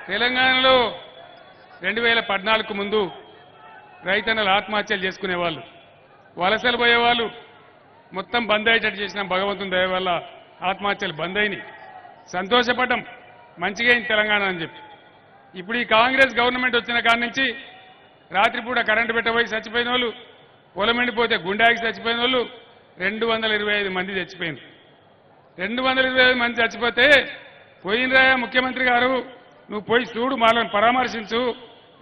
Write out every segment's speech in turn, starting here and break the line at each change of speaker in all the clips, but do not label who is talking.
తెలంగాణలో 2014 ముందు రైతన్నలు ఆత్మహత్యలు చేసుకునేవాళ్ళు, వలసలు పోయేవాళ్ళు. మొత్తం బంద్ అయ్యేటట్టు చేసిన భగవంతుని దయ వల్ల ఆత్మహత్యలు బంద్ అయినాయి. సంతోషపడ్డం, మంచిగా అయింది తెలంగాణ అని చెప్పి. ఇప్పుడు ఈ కాంగ్రెస్ గవర్నమెంట్ వచ్చిన కాడి నుంచి రాత్రిపూట కరెంటు పెట్టబోయి చచ్చిపోయిన వాళ్ళు, పొలం ఎండిపోతే గుండాకి చచ్చిపోయిన వాళ్ళు 225 మంది చచ్చిపోయినారు. 225 మంది చచ్చిపోతే పోయినరా ముఖ్యమంత్రి గారు, నువ్వు పోయి చూడు, వాళ్ళని పరామర్శించు,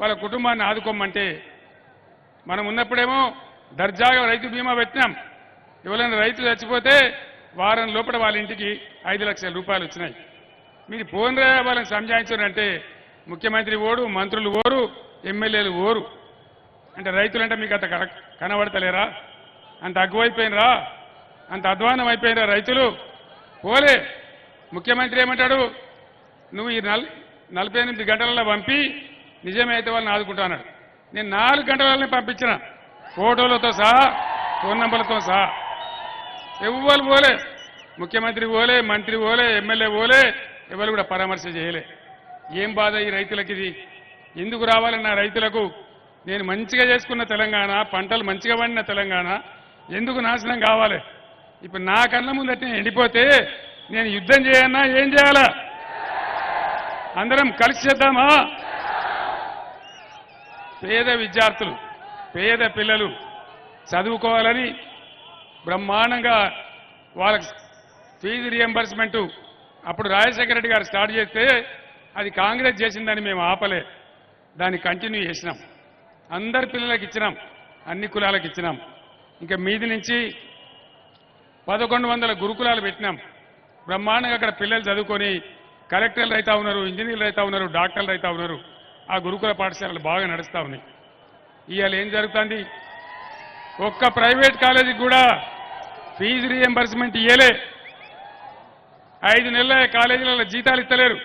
వాళ్ళ కుటుంబాన్ని ఆదుకోమంటే మనం ఉన్నప్పుడేమో దర్జాగా రైతు బీమా పెట్టినాం. ఎవరైనా రైతు చచ్చిపోతే వారం లోపల వాళ్ళ ఇంటికి 5 లక్షల రూపాయలు వచ్చినాయి. మీరు పోయినరా వాళ్ళని సంజాయించారంటే ముఖ్యమంత్రి ఓడు, మంత్రులు ఓరు, ఎమ్మెల్యేలు ఓరు. అంటే రైతులంటే మీకు అంత కనబడతలేరా? అంత అగ్గువైపోయినరా? అంత అధ్వానం అయిపోయినరా రైతులు? పోలే. ముఖ్యమంత్రి ఏమంటాడు, నువ్వు ఈ 48 గంటలలో పంపి నిజమైతే వాళ్ళని ఆదుకుంటాన్నాడు. నేను 4 గంటలనే పంపించిన, ఫోటోలతో సహా, ఫోన్ నంబర్లతో సహా. ఎవ్వరు పోలే, ముఖ్యమంత్రి పోలే, మంత్రి పోలే, ఎమ్మెల్యే పోలే, ఎవరు కూడా పరామర్శ చేయలే. ఏం బాధ ఈ రైతులకి? ఇది ఎందుకు రావాలన్న రైతులకు? నేను మంచిగా చేసుకున్న తెలంగాణ, పంటలు మంచిగా పండిన తెలంగాణ ఎందుకు నాశనం కావాలి? ఇప్పుడు నా కళ్ళ ముందట ఎండిపోతే నేను యుద్ధం చేయన్నా ఏం చేయాలా? అందరం కలిసి చేద్దామా? పేద విద్యార్థులు, పేద పిల్లలు చదువుకోవాలని బ్రహ్మాండంగా వాళ్ళకి ఫీజు రియంబర్స్మెంట్ అప్పుడు రాజశేఖర రెడ్డి గారు స్టార్ట్ చేస్తే అది కాంగ్రెస్ చేసిందని మేము ఆపలే, దాన్ని కంటిన్యూ చేసినాం. అందరి పిల్లలకి ఇచ్చినాం, అన్ని కులాలకు ఇచ్చినాం. ఇంకా మీది నుంచి 1100 గురుకులాలు పెట్టినాం. బ్రహ్మాండంగా అక్కడ పిల్లలు చదువుకొని కలెక్టర్లు అవుతా ఉన్నారు, ఇంజనీర్లు అవుతా ఉన్నారు, డాక్టర్లు అవుతా ఉన్నారు. ఆ గురుకుల పాఠశాలలు బాగా నడుస్తూ ఉన్నాయి. ఇవాళ ఏం జరుగుతుంది? ఒక్క ప్రైవేట్ కాలేజీకి కూడా ఫీజు రియంబర్స్మెంట్ ఇయ్యలే. 5 నెలల కాలేజీలలో జీతాలు ఇస్తలేరు.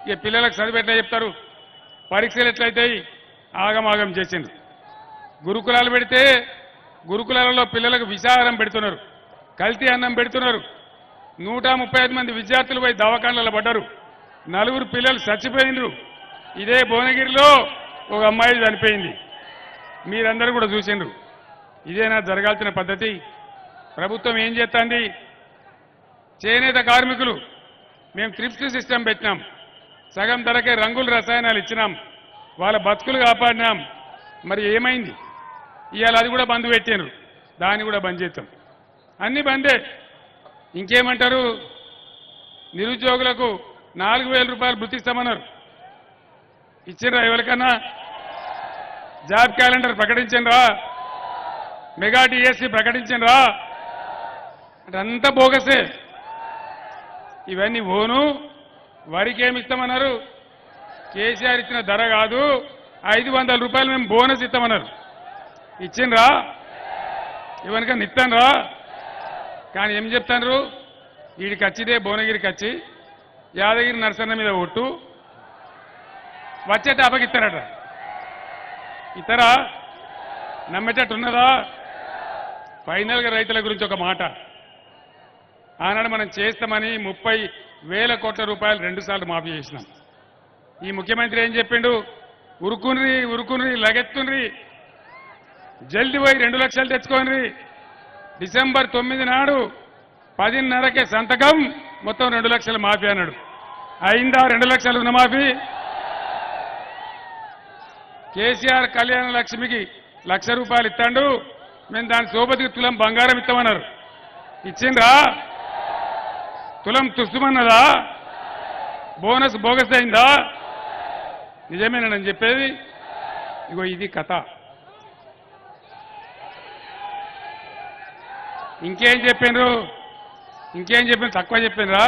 ఇక పిల్లలకు చదువు ఎట్లా చెప్తారు? పరీక్షలు ఎట్లయితాయి? ఆగమాగం చేసిండ్రు. గురుకులాలు పెడితే గురుకులాలలో పిల్లలకు విషాహారం పెడుతున్నారు, కల్తీ అన్నం పెడుతున్నారు. 135 మంది విద్యార్థులు పోయి దవాఖానలలో పడ్డారు, 4 పిల్లలు చచ్చిపోయినరు. ఇదే భువనగిరిలో ఒక అమ్మాయి చనిపోయింది, మీరందరూ కూడా చూసిండ్రు. ఇదేనా జరగాల్సిన పద్ధతి? ప్రభుత్వం ఏం చేస్తుంది? చేనేత కార్మికులు మేము త్రిప్స్ సిస్టమ్ పెట్టినాం, సగం ధరకే రంగుల రసాయనాలు ఇచ్చినాం, వాళ్ళ బతుకులు కాపాడినాం. మరి ఏమైంది? ఇవాళ అది కూడా బంద్ పెట్టారు, దాన్ని కూడా బంద్ చేస్తాం. అన్ని బందే. ఇంకేమంటారు? నిరుద్యోగులకు 4000 రూపాయలు భృతిస్తామన్నారు, ఇచ్చిండ్రా? ఎవరికన్నా జాబ్ క్యాలెండర్ ప్రకటించండ్రా? మెగా డిఎస్సి ప్రకటించండ్రా? అంటే అంతా బోగసే. ఇవన్నీ ఓను. వరికి ఏమి ఇస్తామన్నారు? కేసీఆర్ ఇచ్చిన ధర కాదు, 500 రూపాయలు మేము బోనస్ ఇస్తామన్నారు. ఇచ్చిండ్రా? ఎవరికన్నా ఇస్తాన్రా? కానీ ఏం చెప్తాను, వీడికి వచ్చిదే భువనగిరికి వచ్చి యాదగిరి నరసన్న మీద ఒట్టు వచ్చేట అప్పగిస్తారట. ఇతరా నమ్మేటట్టు ఉన్నదా? ఫైనల్గా రైతుల గురించి ఒక మాట. ఆనాడు మనం చేస్తామని 30,000 కోట్ల రూపాయలు 2 సార్లు మాఫీ చేసినాం. ఈ ముఖ్యమంత్రి ఏం చెప్పిండు? ఉరుకున్రి ఉరుకున్రి లగెత్తుండ్రి, జల్ది పోయి 2 లక్షలు తెచ్చుకోండి. డిసెంబర్ 9 నాడు 10:30కే సంతకం, మొత్తం 2 లక్షలు మాఫీ అన్నాడు. అయిందా 2 లక్షలు రుణమాఫీ? కేసీఆర్ కళ్యాణ లక్ష్మికి 1,00,000 రూపాయలు ఇస్తాడు, మేము దాని సోబతికి తులం బంగారం ఇస్తామన్నారు. ఇచ్చిండ్రా? తులం తుస్తుమన్నదా? బోనస్ బోగస్ అయిందా? నిజమేనని చెప్పేది. ఇగో ఇది కథ. ఇంకేం చెప్పిండ్రు? తక్కువ చెప్పిండ్రా?